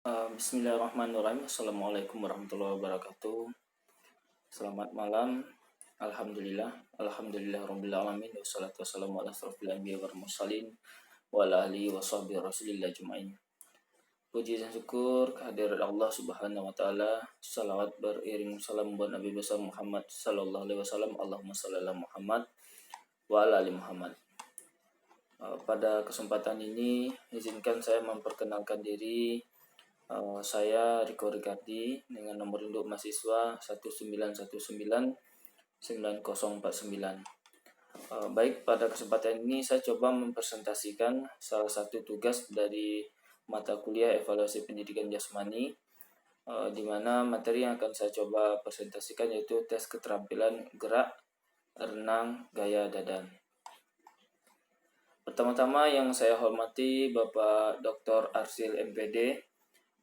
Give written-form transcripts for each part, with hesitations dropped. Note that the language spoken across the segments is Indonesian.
Bismillahirrahmanirrahim. Assalamualaikum warahmatullahi wabarakatuh. Selamat malam. Alhamdulillah rabbil alamin. Wassalatu wassalamu ala asrofil anbiya wal mursalin wa ala alihi wa sahbihi rasulillah ajma'in. Puji dan syukur kehadirat Allah Subhanahu wa taala. Salawat beriring salam buat Nabi besar Muhammad sallallahu alaihi wasallam. Allahumma shalli ala Muhammad wa ala ali Muhammad. Pada kesempatan ini izinkan saya memperkenalkan diri. Saya Riko Ricardi dengan nomor induk mahasiswa 19199049. Baik, pada kesempatan ini saya coba mempresentasikan salah satu tugas dari mata kuliah evaluasi pendidikan jasmani, di mana materi yang akan saya coba presentasikan yaitu tes keterampilan gerak, renang, gaya dadan. Pertama-tama yang saya hormati Bapak Dr. Arsil MPD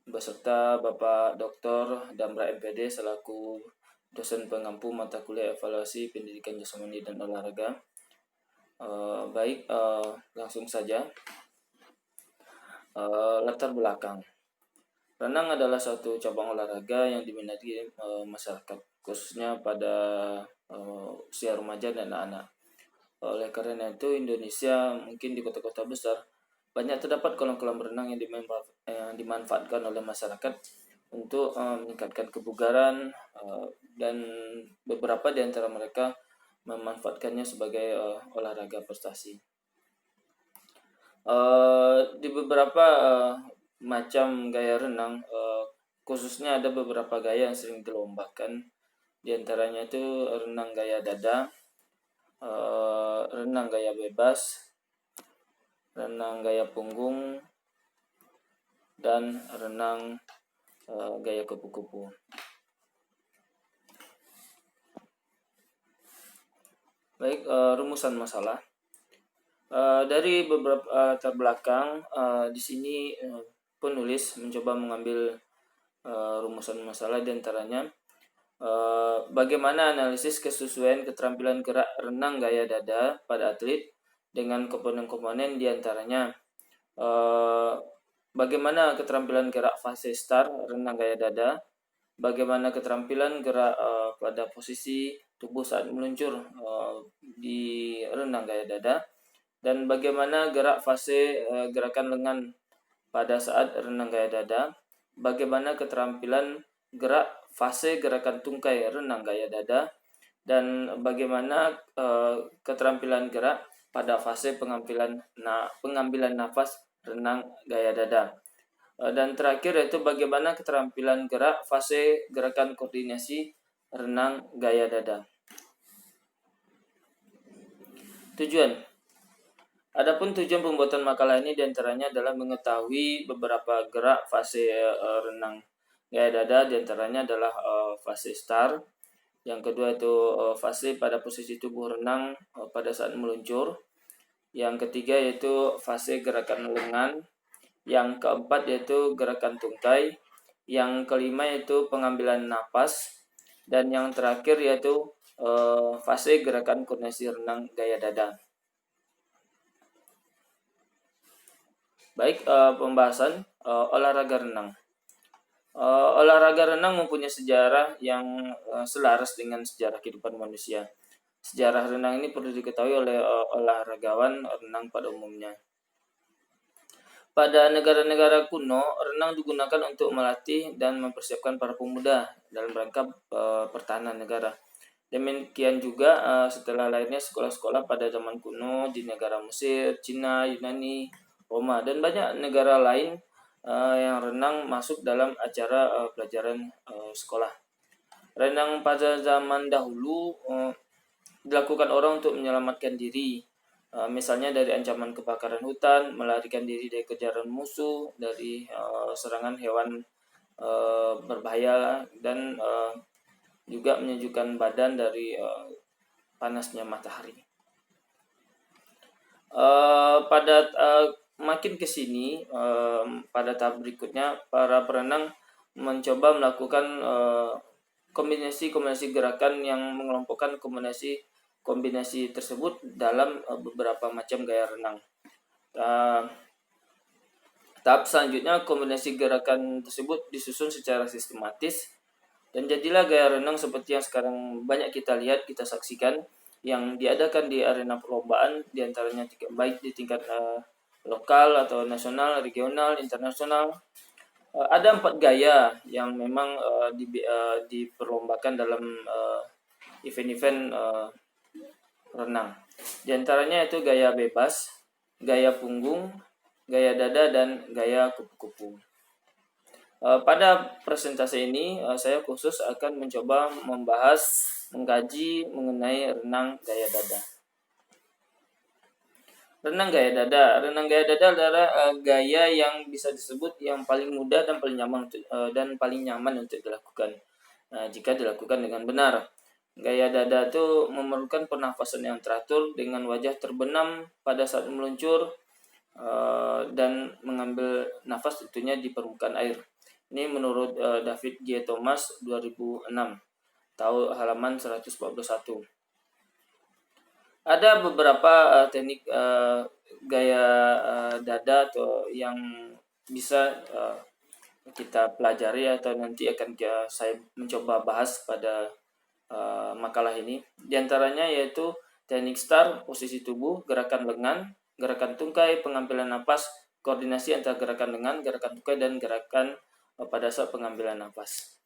beserta Bapak Dr. Damra MPD selaku dosen pengampu mata kuliah evaluasi pendidikan jasmani dan olahraga. Langsung saja. Latar belakang. Renang adalah suatu cabang olahraga yang diminati masyarakat, khususnya pada usia remaja dan anak-anak. Oleh karena itu, Indonesia mungkin di kota-kota besar banyak terdapat kolam-kolam renang yang dimanfaatkan oleh masyarakat untuk meningkatkan kebugaran, dan beberapa di antara mereka memanfaatkannya sebagai olahraga prestasi. Di beberapa macam gaya renang, khususnya ada beberapa gaya yang sering dilombakan. Di antaranya itu renang gaya dada, renang gaya bebas, renang gaya punggung, dan renang gaya kupu-kupu. Baik, rumusan masalah. Dari beberapa latar belakang, di sini penulis mencoba mengambil rumusan masalah, diantaranya bagaimana analisis kesesuaian keterampilan gerak renang gaya dada pada atlet dengan komponen-komponen, diantaranya bagaimana keterampilan gerak fase start renang gaya dada, bagaimana keterampilan gerak pada posisi tubuh saat meluncur di renang gaya dada, dan bagaimana gerak fase gerakan lengan pada saat renang gaya dada, bagaimana keterampilan gerak fase gerakan tungkai renang gaya dada, dan bagaimana keterampilan gerak pada fase pengambilan nafas renang gaya dada. Dan terakhir yaitu bagaimana keterampilan gerak fase gerakan koordinasi renang gaya dada. Tujuan. Adapun tujuan pembuatan makalah ini diantaranya adalah mengetahui beberapa gerak fase renang gaya dada, diantaranya adalah fase start, yang kedua itu fase pada posisi tubuh renang pada saat meluncur, yang ketiga yaitu fase gerakan lengan, yang keempat yaitu gerakan tungkai, yang kelima yaitu pengambilan napas, dan yang terakhir yaitu fase gerakan koordinasi renang gaya dada. Baik, pembahasan olahraga renang. Olahraga renang mempunyai sejarah yang selaras dengan sejarah kehidupan manusia. Sejarah renang ini perlu diketahui oleh olahragawan renang pada umumnya. Pada negara-negara kuno, renang digunakan untuk melatih dan mempersiapkan para pemuda dalam rangka pertahanan negara. Demikian juga setelah lahirnya sekolah-sekolah pada zaman kuno di negara Mesir, Cina, Yunani, Roma, dan banyak negara lain yang renang masuk dalam acara pelajaran sekolah. Renang pada zaman dahulu dilakukan orang untuk menyelamatkan diri, misalnya dari ancaman kebakaran hutan, melarikan diri dari kejaran musuh, dari serangan hewan berbahaya, dan juga menyejukkan badan dari panasnya matahari. Makin kesini, pada tahap berikutnya para perenang mencoba melakukan kombinasi gerakan yang mengelompokkan kombinasi tersebut dalam beberapa macam gaya renang. Tahap selanjutnya, kombinasi gerakan tersebut disusun secara sistematis dan jadilah gaya renang seperti yang sekarang banyak kita lihat, kita saksikan, yang diadakan di arena perlombaan, diantaranya baik di tingkat lokal atau nasional, regional, internasional. Ada 4 gaya yang memang diperlombakan dalam event-event renang. Di antaranya itu gaya bebas, gaya punggung, gaya dada, dan gaya kupu-kupu. Pada presentasi ini saya khusus akan mencoba mengkaji mengenai renang gaya dada. Renang gaya dada adalah gaya yang bisa disebut yang paling mudah dan paling nyaman untuk dilakukan jika dilakukan dengan benar. Gaya dada itu memerlukan pernafasan yang teratur dengan wajah terbenam pada saat meluncur dan mengambil nafas tentunya di permukaan air. Ini menurut David J. Thomas 2006, halaman 141. Ada beberapa teknik gaya dada atau yang bisa kita pelajari atau nanti akan saya mencoba bahas pada makalah ini. Di antaranya yaitu teknik star, posisi tubuh, gerakan lengan, gerakan tungkai, pengambilan napas, koordinasi antara gerakan lengan, gerakan tungkai, dan gerakan pada saat pengambilan napas.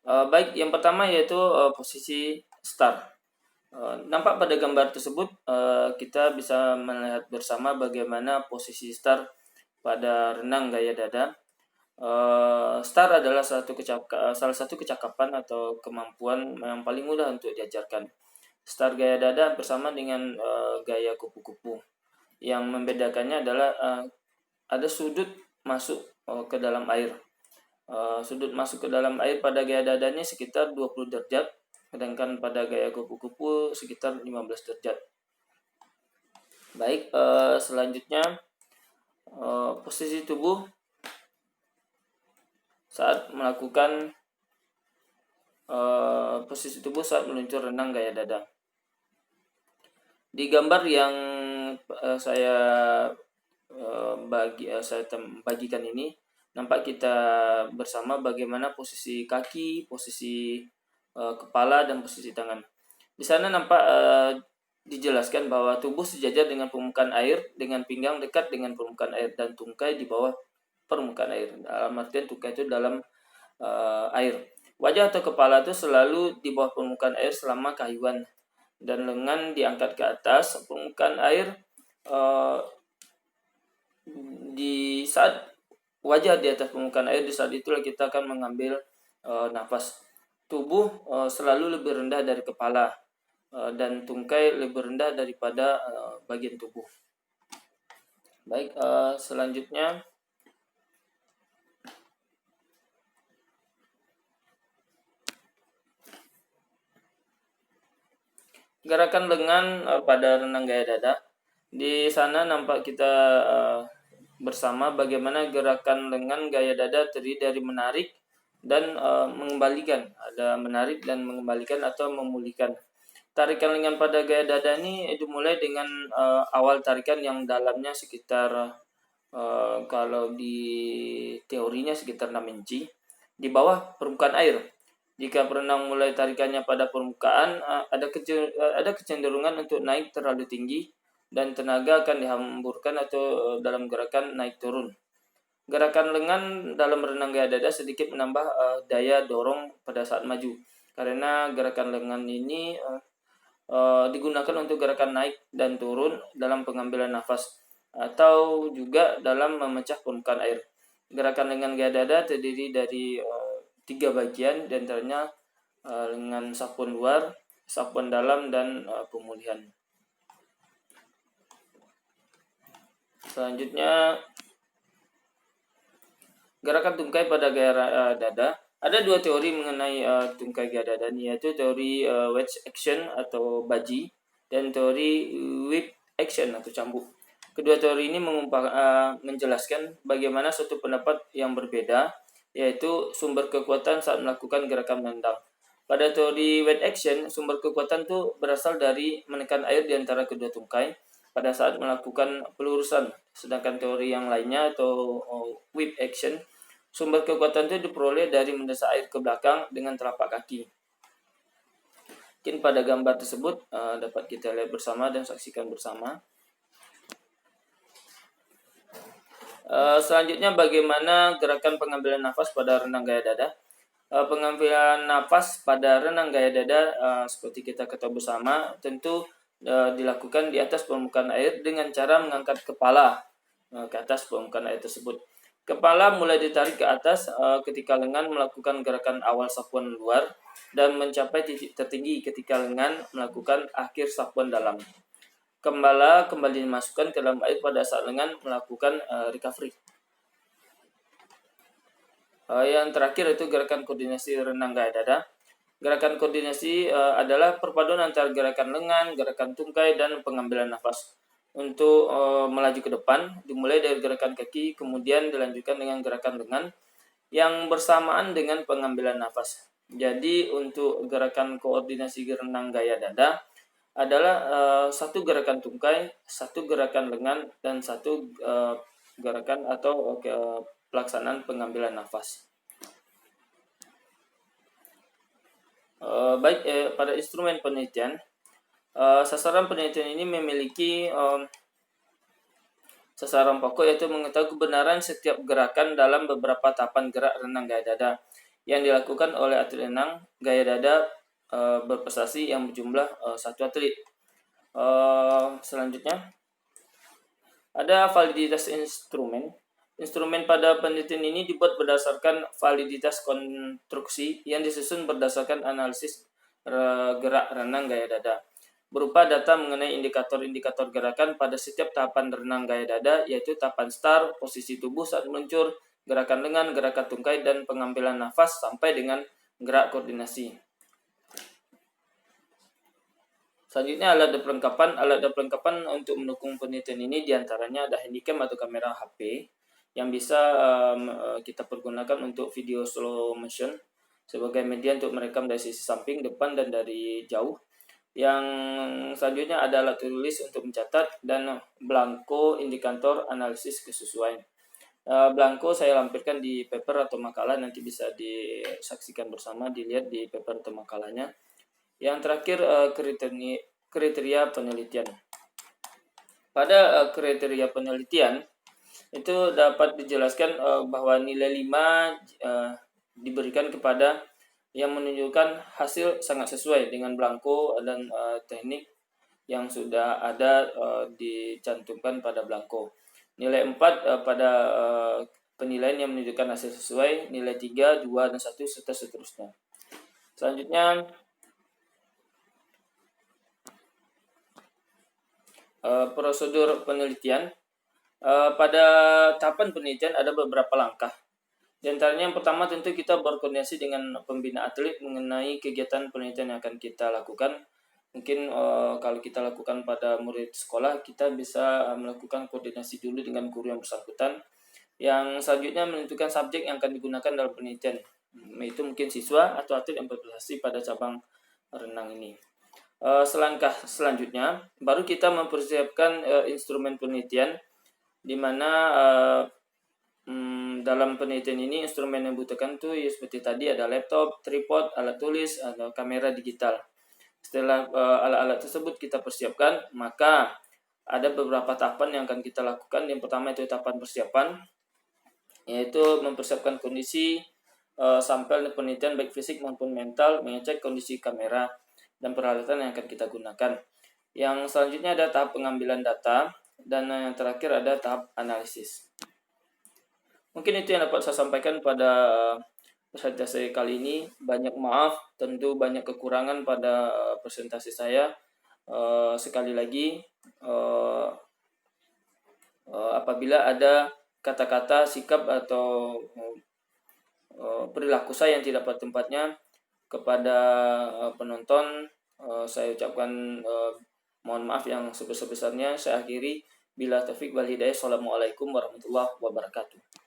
Baik, yang pertama yaitu posisi star. Nampak pada gambar tersebut kita bisa melihat bersama bagaimana posisi star pada renang gaya dada. Star adalah salah satu kecakapan atau kemampuan yang paling mudah untuk diajarkan. Star gaya dada bersama dengan gaya kupu-kupu. Yang membedakannya adalah ada sudut masuk ke dalam air. Sudut masuk ke dalam air pada gaya dadanya sekitar 20 derajat, sedangkan pada gaya kupu-kupu sekitar 15 derajat. Baik, selanjutnya posisi tubuh saat melakukan posisi tubuh saat meluncur renang gaya dada. Di gambar yang saya bagikan ini, nampak kita bersama bagaimana posisi kaki, posisi kepala, dan posisi tangan. Di sana nampak dijelaskan bahwa tubuh sejajar dengan permukaan air, dengan pinggang dekat dengan permukaan air, dan tungkai di bawah permukaan air. Dalam artian tungkai itu dalam air. Wajah atau kepala itu selalu di bawah permukaan air selama kayuan, dan lengan diangkat ke atas permukaan air. Di saat wajah di atas permukaan air, di saat itulah kita akan mengambil nafas. Tubuh selalu lebih rendah dari kepala, dan tungkai lebih rendah daripada bagian tubuh. Baik, selanjutnya gerakan lengan pada renang gaya dada. Di sana nampak kita bersama bagaimana gerakan lengan gaya dada terdiri dari menarik dan mengembalikan. Ada menarik dan mengembalikan atau memulihkan. Tarikan lengan pada gaya dada ini dimulai dengan awal tarikan yang dalamnya sekitar kalau di teorinya sekitar 6 inci di bawah permukaan air. Jika perenang mulai tarikannya pada permukaan, ada kecenderungan untuk naik terlalu tinggi dan tenaga akan dihamburkan atau dalam gerakan naik turun. Gerakan lengan dalam renang gaya dada sedikit menambah daya dorong pada saat maju, karena gerakan lengan ini digunakan untuk gerakan naik dan turun dalam pengambilan nafas atau juga dalam memecah permukaan air. Gerakan lengan gaya dada terdiri dari 3 bagian, diantaranya lengan sapuan luar, sapuan dalam, dan pemulihan. Selanjutnya gerakan tungkai pada gaya dada. Ada 2 teori mengenai tungkai gaya dada, yaitu teori wedge action atau baji dan teori whip action atau cambuk. Kedua teori ini menjelaskan bagaimana suatu pendapat yang berbeda, yaitu sumber kekuatan saat melakukan gerakan menendang. Pada teori wedge action, sumber kekuatan itu berasal dari menekan air di antara kedua tungkai. pada saat melakukan pelurusan. Sedangkan teori yang lainnya atau whip action, sumber kekuatan itu diperoleh dari mendesak air ke belakang dengan telapak kaki. Mungkin pada gambar tersebut dapat kita lihat bersama dan saksikan bersama. Selanjutnya bagaimana gerakan pengambilan nafas pada renang gaya dada. Pengambilan nafas pada renang gaya dada seperti kita ketahui bersama tentu dilakukan di atas permukaan air dengan cara mengangkat kepala ke atas permukaan air tersebut. Kepala mulai ditarik ke atas ketika lengan melakukan gerakan awal sapuan luar dan mencapai titik tertinggi ketika lengan melakukan akhir sapuan dalam. Kembali dimasukkan ke dalam air pada saat lengan melakukan recovery. Yang terakhir itu gerakan koordinasi renang gaya dada. Gerakan koordinasi adalah perpaduan antara gerakan lengan, gerakan tungkai, dan pengambilan nafas. Untuk melaju ke depan, dimulai dari gerakan kaki, kemudian dilanjutkan dengan gerakan lengan yang bersamaan dengan pengambilan nafas. Jadi untuk gerakan koordinasi renang gaya dada adalah satu gerakan tungkai, satu gerakan lengan, dan satu gerakan atau pelaksanaan pengambilan nafas. Pada instrumen penelitian, sasaran penelitian ini memiliki sasaran pokok, yaitu mengetahui kebenaran setiap gerakan dalam beberapa tahapan gerak renang gaya dada yang dilakukan oleh atlet renang gaya dada berprestasi yang berjumlah satu atlet. Selanjutnya ada validitas instrumen. Instrumen pada penelitian ini dibuat berdasarkan validitas konstruksi yang disusun berdasarkan analisis gerak renang gaya dada, berupa data mengenai indikator-indikator gerakan pada setiap tahapan renang gaya dada, yaitu tahapan start, posisi tubuh saat meluncur, gerakan lengan, gerakan tungkai, dan pengambilan nafas sampai dengan gerak koordinasi. Selanjutnya alat dan perlengkapan. Alat dan perlengkapan untuk mendukung penelitian ini diantaranya ada handycam atau kamera HP yang bisa kita pergunakan untuk video slow motion sebagai media untuk merekam dari sisi samping, depan, dan dari jauh. Yang selanjutnya ada alat tulis untuk mencatat dan blanko indikator analisis kesesuaian. Blanko saya lampirkan di paper atau makalah, nanti bisa disaksikan bersama, dilihat di paper atau makalahnya. Yang terakhir kriteria penelitian. Pada kriteria penelitian itu dapat dijelaskan bahwa nilai 5 diberikan kepada yang menunjukkan hasil sangat sesuai dengan blanko dan teknik yang sudah ada dicantumkan pada blanko. Nilai 4 pada penilaian yang menunjukkan hasil sesuai, nilai 3, 2, dan 1, serta seterusnya. Selanjutnya prosedur penelitian. Pada tahapan penelitian ada beberapa langkah. Di antaranya yang pertama tentu kita berkoordinasi dengan pembina atlet mengenai kegiatan penelitian yang akan kita lakukan. Mungkin kalau kita lakukan pada murid sekolah, kita bisa melakukan koordinasi dulu dengan guru yang bersangkutan. Yang selanjutnya menentukan subjek yang akan digunakan dalam penelitian. Itu mungkin siswa atau atlet yang berprestasi pada cabang renang ini. Selangkah selanjutnya baru kita mempersiapkan instrumen penelitian, di mana dalam penelitian ini instrumen yang dibutuhkan tuh ya seperti tadi ada laptop, tripod, alat tulis, atau kamera digital. Setelah alat-alat tersebut kita persiapkan, maka ada beberapa tahapan yang akan kita lakukan. Yang pertama itu tahapan persiapan, yaitu mempersiapkan kondisi sampel penelitian baik fisik maupun mental, mengecek kondisi kamera dan peralatan yang akan kita gunakan. Yang selanjutnya ada tahap pengambilan data, dan yang terakhir ada tahap analisis. Mungkin itu yang dapat saya sampaikan pada presentasi kali ini. Banyak maaf, tentu banyak kekurangan pada presentasi saya. Sekali lagi, apabila ada kata-kata, sikap, atau perilaku saya yang tidak pada tempatnya kepada penonton, saya ucapkan mohon maaf yang sebesar-besarnya. Saya akhiri, bila taufik wal hidayah. Assalamualaikum warahmatullahi wabarakatuh.